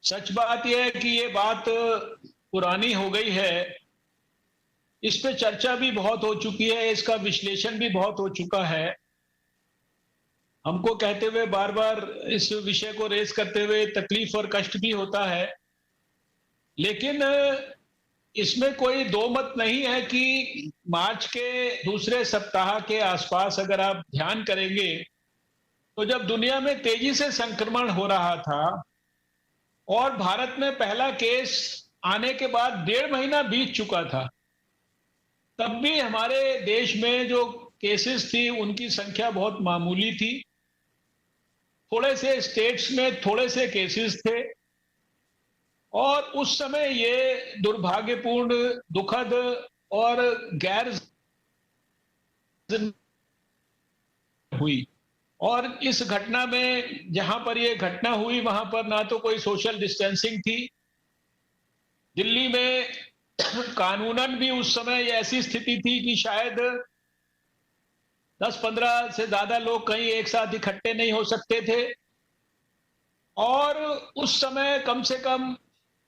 सच बात यह है कि ये बात पुरानी हो गई है। इस पे चर्चा भी बहुत हो चुकी है, इसका विश्लेषण भी बहुत हो चुका है। हमको कहते हुए बार बार इस विषय को रेस करते हुए तकलीफ और कष्ट भी होता है। लेकिन इसमें कोई दो मत नहीं है कि मार्च के दूसरे सप्ताह के आसपास अगर आप ध्यान करेंगे तो जब दुनिया में तेजी से संक्रमण हो रहा था और भारत में पहला केस आने के बाद 1.5 महीना बीत चुका था, तब भी हमारे देश में जो केसेस थी उनकी संख्या बहुत मामूली थी। थोड़े से स्टेट्स में थोड़े से केसेस थे और उस समय ये दुर्भाग्यपूर्ण, दुखद और गैर हुई। और इस घटना में जहां पर ये घटना हुई वहां पर ना तो कोई सोशल डिस्टेंसिंग थी। दिल्ली में कानूनन भी उस समय ऐसी स्थिति थी कि शायद 10-15 से ज्यादा लोग कहीं एक साथ इकट्ठे नहीं हो सकते थे। और उस समय कम से कम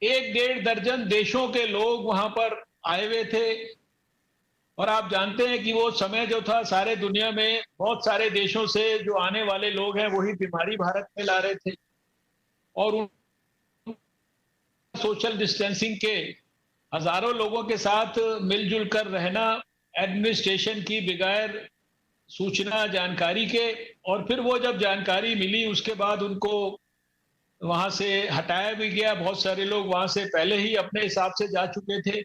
1-1.5 दर्जन देशों के लोग वहां पर आए हुए थे। और आप जानते हैं कि वो समय जो था, सारे दुनिया में बहुत सारे देशों से जो आने वाले लोग हैं वही बीमारी भारत में ला रहे थे। और उन सोशल डिस्टेंसिंग के हजारों लोगों के साथ मिलजुल कर रहना, एडमिनिस्ट्रेशन की बगैर सूचना जानकारी के, और फिर वो जब जानकारी मिली उसके बाद उनको वहां से हटाया भी गया। बहुत सारे लोग वहां से पहले ही अपने हिसाब से जा चुके थे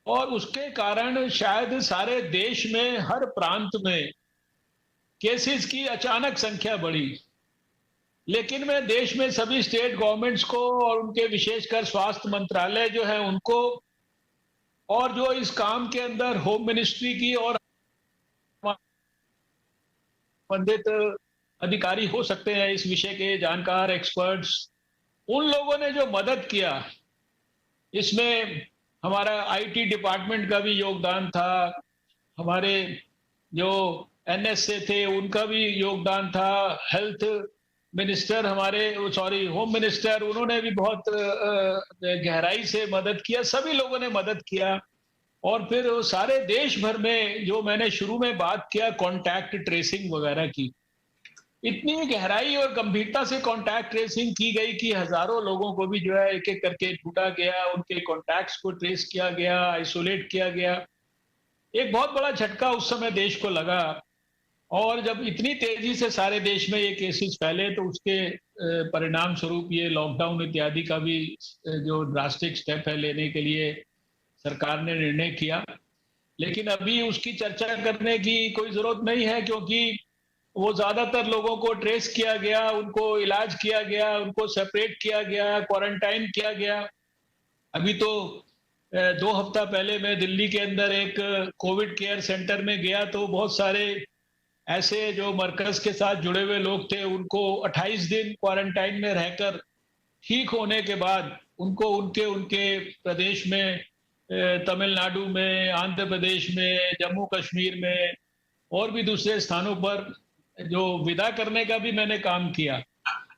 और उसके कारण शायद सारे देश में हर प्रांत में केसेस की अचानक संख्या बढ़ी। लेकिन मैं देश में सभी स्टेट गवर्नमेंट्स को और उनके विशेषकर स्वास्थ्य मंत्रालय जो है उनको, और जो इस काम के अंदर होम मिनिस्ट्री की और संबंधित अधिकारी हो सकते हैं, इस विषय के जानकार एक्सपर्ट्स, उन लोगों ने जो मदद किया, इसमें हमारा आईटी डिपार्टमेंट का भी योगदान था, हमारे जो एनएस से थे उनका भी योगदान था, हेल्थ मिनिस्टर हमारे, सॉरी होम मिनिस्टर, उन्होंने भी बहुत गहराई से मदद किया। सभी लोगों ने मदद किया। और फिर सारे देश भर में जो मैंने शुरू में बात किया कॉन्टैक्ट ट्रेसिंग वगैरह की, इतनी गहराई और गंभीरता से कॉन्टैक्ट ट्रेसिंग की गई कि हजारों लोगों को भी जो है एक एक करके ढूंढा गया, उनके कॉन्टैक्ट्स को ट्रेस किया गया, आइसोलेट किया गया। एक बहुत बड़ा झटका उस समय देश को लगा। और जब इतनी तेजी से सारे देश में ये केसेस फैले तो उसके परिणाम स्वरूप ये लॉकडाउन इत्यादि का भी जो ड्रास्टिक स्टेप है लेने के लिए सरकार ने निर्णय किया। लेकिन अभी उसकी चर्चा करने की कोई जरूरत नहीं है, क्योंकि वो ज्यादातर लोगों को ट्रेस किया गया, उनको इलाज किया गया, उनको सेपरेट किया गया, क्वारंटाइन किया गया। अभी तो 2 हफ्ता पहले मैं दिल्ली के अंदर एक कोविड केयर सेंटर में गया तो बहुत सारे ऐसे जो मरकज के साथ जुड़े हुए लोग थे उनको 28 दिन क्वारंटाइन में रहकर ठीक होने के बाद उनको उनके उनके प्रदेश में, तमिलनाडु में, आंध्र प्रदेश में, जम्मू कश्मीर में और भी दूसरे स्थानों पर जो विदा करने का भी मैंने काम किया।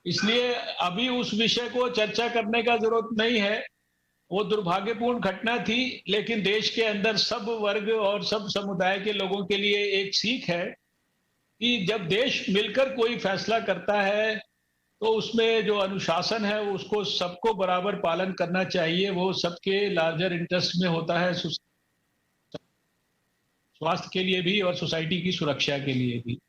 इसलिए अभी उस विषय को चर्चा करने का जरूरत नहीं है। वो दुर्भाग्यपूर्ण घटना थी, लेकिन देश के अंदर सब वर्ग और सब समुदाय के लोगों के लिए एक सीख है कि जब देश मिलकर कोई फैसला करता है तो उसमें जो अनुशासन है उसको सबको बराबर पालन करना चाहिए। वो सबके लार्जर इंटरेस्ट में होता है, स्वास्थ्य के लिए भी और सोसाइटी की सुरक्षा के लिए भी।